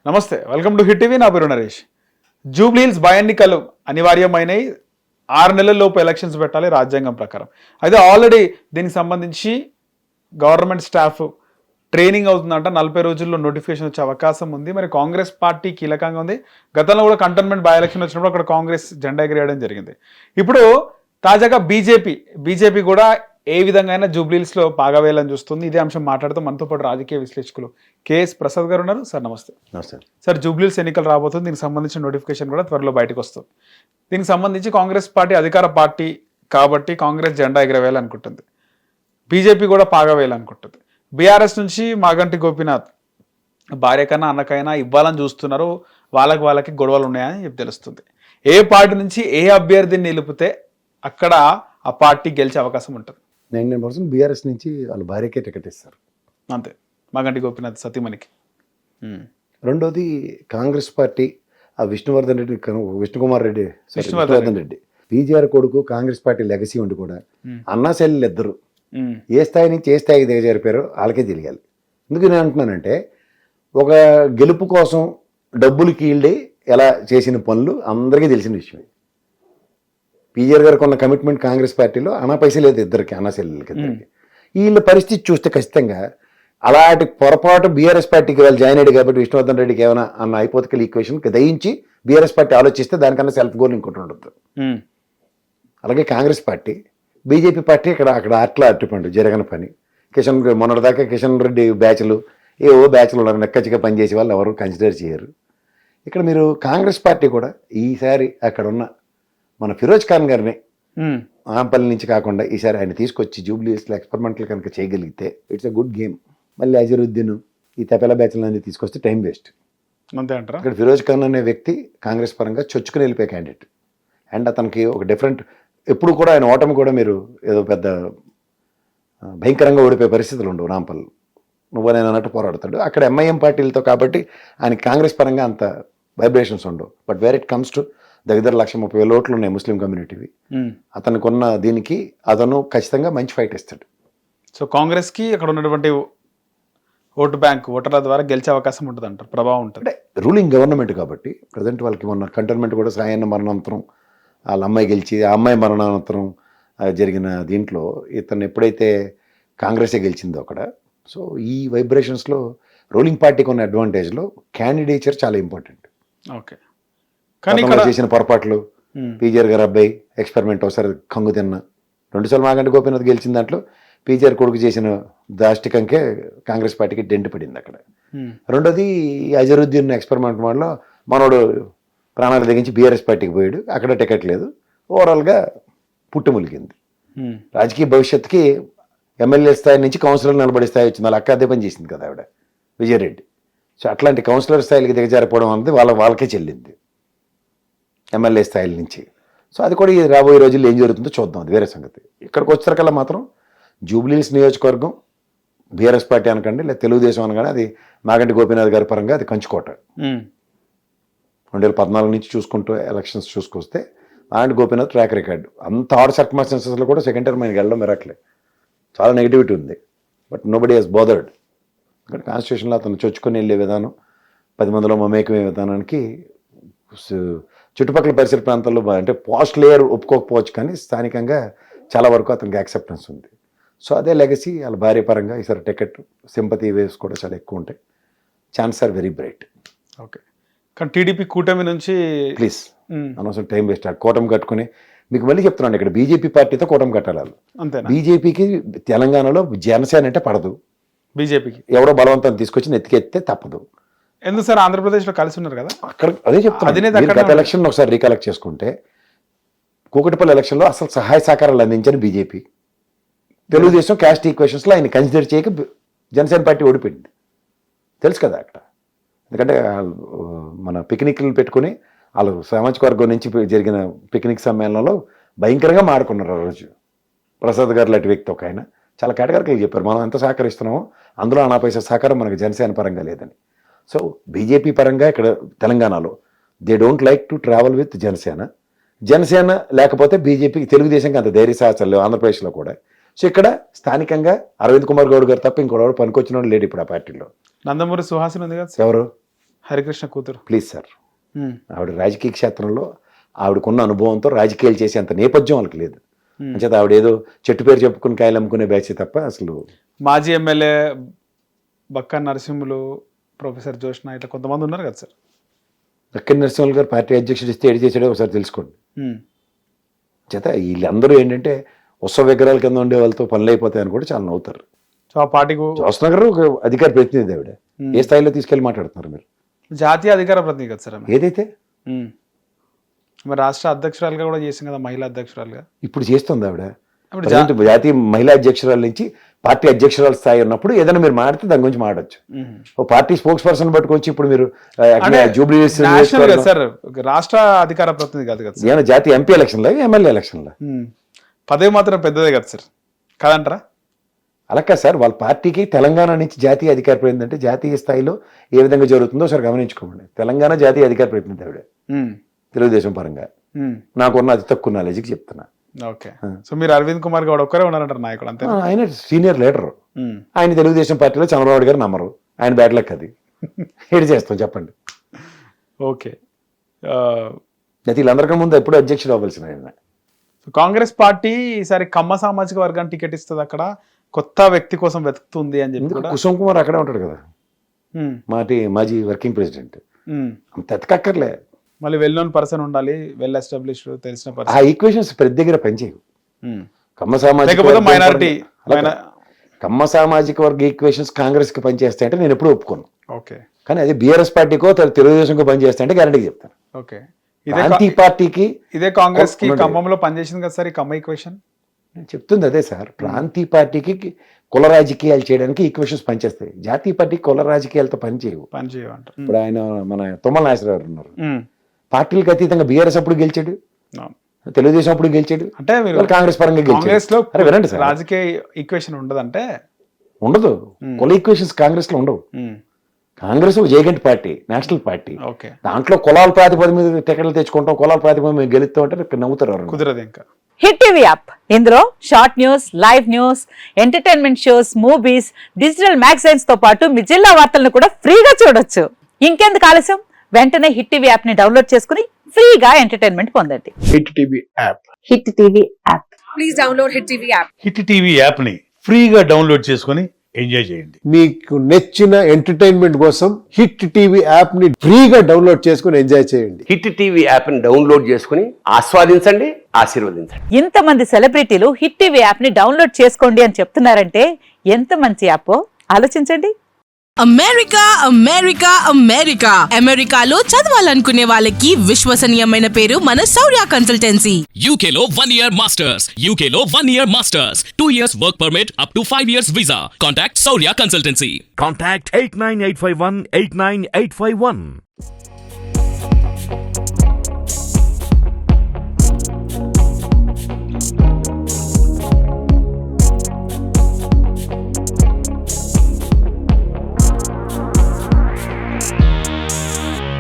నమస్తే, welcome to hit TV. నా పేరు నరేష్. జూబ్లీహిల్స్ బై ఎన్నికలు అనివార్యమైనవి. 6 నెలల లోపు ఎలక్షన్స్ పెట్టాలి రాజ్యాంగం ప్రకారం. అయితే ఆల్రెడీ దీనికి సంబంధించి గవర్నమెంట్ స్టాఫ్ ట్రైనింగ్ అవుతుందంట. 40 రోజుల్లో నోటిఫికేషన్ వచ్చే అవకాశం ఉంది. మరి కాంగ్రెస్ పార్టీ కీలకంగా ఉంది. గతంలో కూడా కంటోన్మెంట్ బై ఎలక్షన్ వచ్చినప్పుడు అక్కడ కాంగ్రెస్ జెండా ఎగిరేయడం జరిగింది. ఇప్పుడు తాజాగా బీజేపీ కూడా ఏ విధంగా అయినా జూబ్లీహిల్స్లో పాగవేయాలని చూస్తుంది. ఇదే అంశం మాట్లాడుతూ మనతో పాటు రాజకీయ విశ్లేషకులు కేఎస్ ప్రసాద్ గారు ఉన్నారు. సార్ నమస్తే. నమస్తే సార్, జూబ్లీహిల్స్ ఎన్నికలు రాబోతుంది. దీనికి సంబంధించిన నోటిఫికేషన్ కూడా త్వరలో బయటకు వస్తుంది. దీనికి సంబంధించి కాంగ్రెస్ పార్టీ అధికార పార్టీ కాబట్టి కాంగ్రెస్ జెండా ఎగరవేయాలనుకుంటుంది. బీజేపీ కూడా పాగవేయాలనుకుంటుంది. బీఆర్ఎస్ నుంచి మాగంటి గోపీనాథ్ భార్య కన్నా అన్నకైనా ఇవ్వాలని చూస్తున్నారు. వాళ్ళకి గొడవలు ఉన్నాయని తెలుస్తుంది. ఏ పార్టీ నుంచి ఏ అభ్యర్థిని నిలిపితే అక్కడ ఆ పార్టీ గెలిచే అవకాశం ఉంటుంది. 99% బీఆర్ఎస్ నుంచి వాళ్ళ భార్యకే టికెట్ ఇస్తారు. అంతే, మాగంటి గోపీనాథ్ సతీమణికి. రెండోది కాంగ్రెస్ పార్టీ ఆ విష్ణుకుమార్ రెడ్డి పీజీఆర్ కొడుకు కాంగ్రెస్ పార్టీ లెగసీ ఉండి కూడా అన్నా చెల్లెలు ఇద్దరు ఏ స్థాయి నుంచి ఏ స్థాయికి దిగజారిపోయారో వాళ్ళకే తెలియాలి. ఎందుకు నేను అంటున్నానంటే, ఒక గెలుపు కోసం డబ్బులు కీళ్ళి ఎలా చేసిన పనులు అందరికీ తెలిసిన విషయమే. పీజీఆర్ గారికి ఉన్న కమిట్మెంట్ కాంగ్రెస్ పార్టీలో అనా పైసే లేదు ఇద్దరికి, అన్నా చెల్లెలకి ఇద్దరికి. వీళ్ళ పరిస్థితి చూస్తే ఖచ్చితంగా అలాంటి పొరపాటు బీఆర్ఎస్ పార్టీకి వాళ్ళు జాయిన్ అయ్యాడు కాబట్టి విష్ణువర్ధన్ రెడ్డికి ఏమైనా అన్న హైపోథెటికల్ ఈక్వేషన్కి దయించి బీఆర్ఎస్ పార్టీ ఆలోచిస్తే దానికన్నా సెల్ఫ్ గోల్ ఇంకోటి ఉండదు. అలాగే కాంగ్రెస్ పార్టీ బీజేపీ పార్టీ అక్కడ అట్లా అట్టుపండు జరగని పని. మొన్నటిదాకా కిషన్ రెడ్డి బ్యాచ్లు ఏవో బ్యాచ్లు ఉన్నారు, నెక్కచ్చిగా పనిచేసే వాళ్ళు ఎవరు కన్సిడర్ చేయరు. ఇక్కడ మీరు కాంగ్రెస్ పార్టీ కూడా ఈసారి అక్కడ ఉన్న మన ఫిరోజ్ ఖాన్ గారిని ఆంపల్లి నుంచి కాకుండా ఈసారి ఆయన తీసుకొచ్చి జూబ్లీహిల్స్లో ఎక్స్పెరిమెంటల్ కనుక చేయగలిగితే ఇట్స్ ఎ గుడ్ గేమ్. మళ్ళీ అజరుద్దీన్ ఈ తెపెల బ్యాచ్లన్నీ తీసుకొస్తే టైం వేస్ట్. అంతే అంటారా? ఇక్కడ ఫిరోజ్ ఖాన్ అనే వ్యక్తి కాంగ్రెస్ పరంగా చొచ్చుకుని వెళ్ళిపోయే క్యాండిడేట్. అండ్ అతనికి ఒక డిఫరెంట్, ఎప్పుడు కూడా ఆయన ఓటమి కూడా మీరు ఏదో పెద్ద భయంకరంగా ఓడిపోయే పరిస్థితులు ఉండవు. రాంపల్ నువ్వు నేను అన్నట్టు పోరాడతాడు. అక్కడ ఎంఐఎం పార్టీలతో కాబట్టి ఆయన కాంగ్రెస్ పరంగా అంత వైబ్రేషన్స్ ఉండవు. But where it comes to దగ్గర 130,000 ఓట్లు ఉన్నాయి ముస్లిం కమ్యూనిటీవి. అతనికి ఉన్న దీనికి అతను ఖచ్చితంగా మంచి ఫైట్ ఇస్తాడు. సో కాంగ్రెస్కి అక్కడ ఉన్నటువంటి ఓటు బ్యాంక్ ఓటర్ల ద్వారా గెలిచే అవకాశం ఉంటుంది అంటారు, ప్రభావం ఉంటుంది. అంటే రూలింగ్ గవర్నమెంట్ కాబట్టి ప్రజెంట్ వాళ్ళకి మొన్న కంటోన్మెంట్ కూడా సాయన్న మరణానంతరం వాళ్ళ అమ్మాయి గెలిచి ఆ అమ్మాయి మరణానంతరం జరిగిన దీంట్లో ఇతను ఎప్పుడైతే కాంగ్రెసే గెలిచిందో అక్కడ, సో ఈ వైబ్రేషన్స్లో రూలింగ్ పార్టీకి ఉన్న అడ్వాంటేజ్లో క్యాండిడేచర్ చాలా ఇంపార్టెంట్. ఓకే, కానీ ఇక్కడ చేసిన పొరపాట్లు పీజీఆర్ గారు అబ్బాయి ఎక్స్పెరిమెంట్ ఒకసారి కంగు తిన్న 2 సార్లు మాగంటి గోపీనాథ్ గెలిచిన దాంట్లో పీజీఆర్ కొడుకు చేసిన దాష్టికంకే కాంగ్రెస్ పార్టీకి డెంట్ పడింది అక్కడ. రెండోది అజరుద్దీన్ ఎక్స్పెరిమెంట్ వల్ల మనోడు ప్రాణాలు తెగించి బీఆర్ఎస్ పార్టీకి పోయాడు, అక్కడ టికెట్ లేదు. ఓవరాల్గా పుట్టుములిగింది. రాజకీయ భవిష్యత్తుకి ఎమ్మెల్యే స్థాయి నుంచి కౌన్సిలర్ నిలబడే స్థాయి వచ్చింది. వాళ్ళ అక్క అదే పని చేసింది కదా ఆవిడ విజయరెడ్డి. సో అట్లాంటి కౌన్సిలర్ స్థాయికి దిగజారిపోవడం అనేది వాళ్ళకే చెల్లింది ఎమ్మెల్యే స్థాయిల నుంచి. సో అది కూడా రాబోయే రోజుల్లో ఏం జరుగుతుందో చూద్దాం, అది వేరే సంగతి. ఇక్కడికి వచ్చేసరికల్లా మాత్రం జూబ్లీహిల్స్ నియోజకవర్గం బీఆర్ఎస్ పార్టీ అనకండి, లేదా తెలుగుదేశం అనగానే అది మాగంటి గోపీనాథ్ గారి పరంగా అది కంచుకోట. 2014 నుంచి చూసుకుంటూ ఎలక్షన్స్ చూసుకొస్తే మాగంటి గోపీనాథ్ ట్రాక్ రికార్డు అంత ఆడ్ సర్కమ్స్టాన్సెస్లో కూడా సెకండ్ టర్మ్ ఆయనకి వెళ్ళడం మెరట్లే. చాలా నెగిటివిటీ ఉంది, బట్ నోబడీ హెస్ బోదర్డ్. ఇక్కడ కాన్స్టిట్యూషన్లో అతను చొచ్చుకొని వెళ్ళే విధానం, 10 మందిలో మమేకమే విధానానికి చుట్టుపక్కల పరిసర ప్రాంతాల్లో అంటే పోస్ట్ లేయర్ ఒప్పుకోకపోవచ్చు, కానీ స్థానికంగా చాలా వరకు అతనికి యాక్సెప్టెన్స్ ఉంది. సో అదే లెగసీ వాళ్ళ భార్య పరంగా ఈసారి టికెట్ సింపతి వేవ్స్ కూడా చాలా ఎక్కువ ఉంటాయి. Chance are very bright. Okay, కానీ టీడీపీ కూటమి నుంచి ప్లీజ్ అనవసరం టైం వేస్ట్. ఆ కూటమి కట్టుకుని మీకు మళ్ళీ చెప్తున్నాను, ఇక్కడ బీజేపీ పార్టీతో కూటమి కట్టాలి. అంతేనా? బీజేపీకి తెలంగాణలో జనసేన అంటే పడదు, బీజేపీకి ఎవడో బలవంతం తీసుకొచ్చి నెత్తికెత్తే తప్పదు. ఎందుకు సార్? ఆంధ్రప్రదేశ్లో కలిసి ఉన్నారు కదా అక్కడ. అదే చెప్తాను, గత ఎలక్షన్ ఒకసారి రీకలెక్ట్ చేసుకుంటే కూకటిపల్లి ఎలక్షన్లో అసలు సహాయ సహకారాలు అందించని బీజేపీ, తెలుగుదేశం క్యాస్ట్ ఈక్వేషన్స్లో ఆయన కన్సిడర్ చేయక జనసేన పార్టీ ఓడిపోయింది, తెలుసు కదా అక్కడ. ఎందుకంటే మన పిక్నిక్లు పెట్టుకుని వాళ్ళు సామాజిక వర్గం నుంచి జరిగిన పిక్నిక్ సమ్మేళనంలో భయంకరంగా మాడుకున్నారు. ఆ రోజు ప్రసాద్ గారు లాంటి వ్యక్తి ఒక ఆయన చాలా కేటగిరికలు చెప్పారు, మనం ఎంత సహకరిస్తున్నామో అందులో అనా పైసా సహకారం మనకు జనసేన పరంగా లేదని. సో బీజేపీ పరంగా ఇక్కడ తెలంగాణలో they don't like to travel with Janasena లేకపోతే బీజేపీకి తెలుగుదేశంకి అంత ధైర్య సాహసాలు లేవు ఆంధ్రప్రదేశ్లో కూడా. సో ఇక్కడ స్థానికంగా అరవింద్ కుమార్ గౌడ్ గారు తప్ప ఇంకోటి పనికొచ్చిన లేడు ఇప్పుడు ఆ పార్టీలో. నందమూరి సుహాసిని ఉంది కదా ఎవరు? హరికృష్ణ కూతురు. ప్లీజ్ సార్, ఉమ్, ఆవిడ రాజకీయ క్షేత్రంలో ఆవిడకున్న అనుభవంతో రాజకీయాలు చేసే అంత నేపథ్యం వాళ్ళకి లేదు. అంచేత ఆవిడ ఏదో చెట్టు పేరు చెప్పుకుని కాయలు అమ్ముకునే బ్యాచ్ తప్ప అసలు. మాజీ ఎమ్మెల్యే బక్కా నరసింహులు, ప్రొఫెసర్ జోష్న ఇట్లా కొంతమంది ఉన్నారు కదా సార్. దక్కన్ నరసింహులు గారు పార్టీ అధ్యక్షుడు ఇస్తే ఏడు చేసాడో ఒకసారి తెలుసుకోండి. ఉమ్, చేత వీళ్ళందరూ ఏంటంటే ఉత్సవ విగ్రహాల కింద ఉండే వాళ్ళతో పనులు అయిపోతాయని కూడా చాలా నవ్వుతారు. సో ఆ పార్టీకు జోస్న గారు ఒక అధికార ప్రతినిధి, ఆవిడ ఏ స్థాయిలో తీసుకెళ్లి మాట్లాడుతున్నారు మీరు? జాతీయ అధికార ప్రతినిధి కదా సార్ ఆమె. ఏదైతే ఉమ్. మరి రాష్ట్ర అధ్యక్షురాలుగా కూడా చేసింది కదా, మహిళా అధ్యక్షురాలుగా. ఇప్పుడు చేస్తుంది ఆవిడ. ఇప్పుడు ప్రజెంట్ జాతీయ మహిళా అధ్యక్షురాల నుంచి పార్టీ అధ్యక్షురాల స్థాయి ఉన్నప్పుడు ఏదైనా మీరు మాడితే దాని గురించి మాడొచ్చు. ఉమ్. ఓ పార్టీ స్పోక్స్ పర్సన్ పట్టుకొచ్చి ఇప్పుడు మీరు అంటే జూబ్లీస్ నేషనల్ కదా సార్, రాష్ట్ర అధికార ప్రతినిధి కాదు కదా సార్. ఏమైనా జాతీయ ఎంపీ ఎలక్షన్లా ఎమ్మెల్యే ఎలక్షన్లా? ఉమ్. పదవి మాత్రం పెద్దదే కదా సార్, కాదంటారా? అలా కాదు సార్, వాళ్ళ పార్టీకి తెలంగాణ నుంచి జాతీయ అధికార ప్రతినిధి అంటే జాతీయ స్థాయిలో ఏ విధంగా జరుగుతుందో ఒకసారి గమనించుకోండి. తెలంగాణ జాతీయ అధికార ప్రతినిధి ఆవిడ ఉమ్, తెలుగుదేశం పరంగా. ఉమ్. నాకున్న అతి తక్కువ నాలెడ్జ్కి చెప్తున్నా. ఓకే. సో మీరు అరవింద్ కుమార్ గౌడ్ ఒక్కరే ఉన్నారంటారు నాయకుడు అంతే. ఆయన సీనియర్ లీడర్. ఆయన తెలుగుదేశం పార్టీలో చంద్రబాబు గారు నమ్మరు. ఆయన బ్యాడ్ లక్ అది. ఏడు చేస్తాం చెప్పండి. ఓకే. అయితే వీళ్ళందరికీ ముందు ఎప్పుడు అధ్యక్షుడు అవ్వాల్సిన ఆయన. కాంగ్రెస్ పార్టీ ఈసారి కమ్మ సామాజిక వర్గానికి టికెట్ ఇస్తుంది, అక్కడ కొత్త వ్యక్తి కోసం వెతుకుతుంది అని చెప్పి కూడా. కుసుమ్ కుమార్ అక్కడే ఉంటాడు కదా, ఉమ్, మాజీ వర్కింగ్ ప్రెసిడెంట్. ఉమ్. అంత ఎతకక్కర్లే. మళ్ళీ వెల్ నోన్ పర్సన్ ఉండాలి, వెల్ ఎస్టాబ్లిష్డ్ తెలిసిన ఆ పర్సన్. ఈక్వేషన్స్ ప్రతి దగ్గర పనిచేయవు. ఉమ్. కమ్మ సామాజిక లేకపోతే వర్గం మైనారిటీ పరంగా- కమ్మ సామాజిక వర్గ ఈక్వేషన్స్ కాంగ్రెస్ కి పనిచేస్తాయంటే నేను ఎప్పుడు ఒప్పుకోను. ఓకే. కానీ అది బీఆర్ఎస్ పార్టీకో తెలుగుదేశంకో పనిచేస్తాయంటే గ్యారంటీ చెప్తాను. ఓకే. ప్రాంతీయ పార్టీకి ఇదే కాంగ్రెస్ కి ఖమ్మంలో పనిచేసింది కదా సార్ ఈ కమ్మ ఈక్వేషన్. నేను చెప్తుంది అదే సార్, ప్రాంతీయ పార్టీకి కుల రాజకీయాలు చేయడానికి ఈక్వేషన్స్ పనిచేస్తాయి. జాతీయ పార్టీకి కుల రాజకీయాలతో పనిచేయవు. పనిచేయమంటారు. ఇప్పుడు ఆయన మన తుమ్మల నాగేశ్వరరావు ఉన్నారు, పార్టీలకు అతీతంగా బీఆర్ఎస్ అప్పుడు గెలిచాడు, తెలుగుదేశం అప్పుడు గెలిచాడు, అంటే మీరు వాళ్ళు కాంగ్రెస్ పరంగా కాంగ్రెస్ లో గెలిచాడు. అరే వినండి సార్, రాజకీయ ఈక్వేషన్ ఉండదంటే ఉండదు. కుల ఈక్వేషన్స్ కాంగ్రెస్ లో ఉండవు. కాంగ్రెస్ ఒక జేగెంట్ పార్టీ, నేషనల్ పార్టీ. ఓకే. దాంట్లో కులాల ప్రాతిపదిక మీద టికెట్లు తెచ్చుకుంటాం, కులాల ప్రాతిపదిక మీద గెలుస్తాం అంటే నవ్వుతారు ఎవరు. కుదరదు ఇంకా. హిట్ టీవీ యాప్, ఇందులో short news, live news, entertainment shows, movies, digital magazines తో పాటు మీ జిల్లా వార్తలను కూడా ఫ్రీగా చూడొచ్చు. ఇంకెందుకు ఆలస్యం, వెంటనే హిట్ టీవీ యాప్ ని డౌన్లోడ్ చేసుకుని ఫ్రీగా ఎంటర్టైన్మెంట్ పొందండి. Hit TV app. Hit TV app. Please download Hit TV app. Hit TV యాప్ని ఫ్రీగా డౌన్లోడ్ చేసుకొని ఎంజాయ్ చేయండి. మీకు నచ్చిన ఎంటర్టైన్మెంట్ కోసం హిట్ టీవీ యాప్ ని ఫ్రీగా డౌన్లోడ్ చేసుకుని ఎంజాయ్ చేయండి. హిట్ టీవీ యాప్ని డౌన్లోడ్ చేసుకుని ఆస్వాదించండి, ఆశీర్వదించండి. ఇంతమంది సెలబ్రిటీలు హిట్ టీవీ యాప్ ని డౌన్లోడ్ చేసుకోండి అని చెప్తున్నారంటే ఎంత మంచి యాప్ ఆలోచించండి. అమెరికా అమెరికా అమెరికా అమెరికాలో చదవాలనుకునే వాళ్ళకి విశ్వసనీయమైన పేరు మన శౌర్య కన్సల్టెన్సీ. UK లో 1 year masters. UK లో 1 year masters. 2 years work permit up to 5 years visa. Contact Saurya Consultancy. Contact 89851 89851.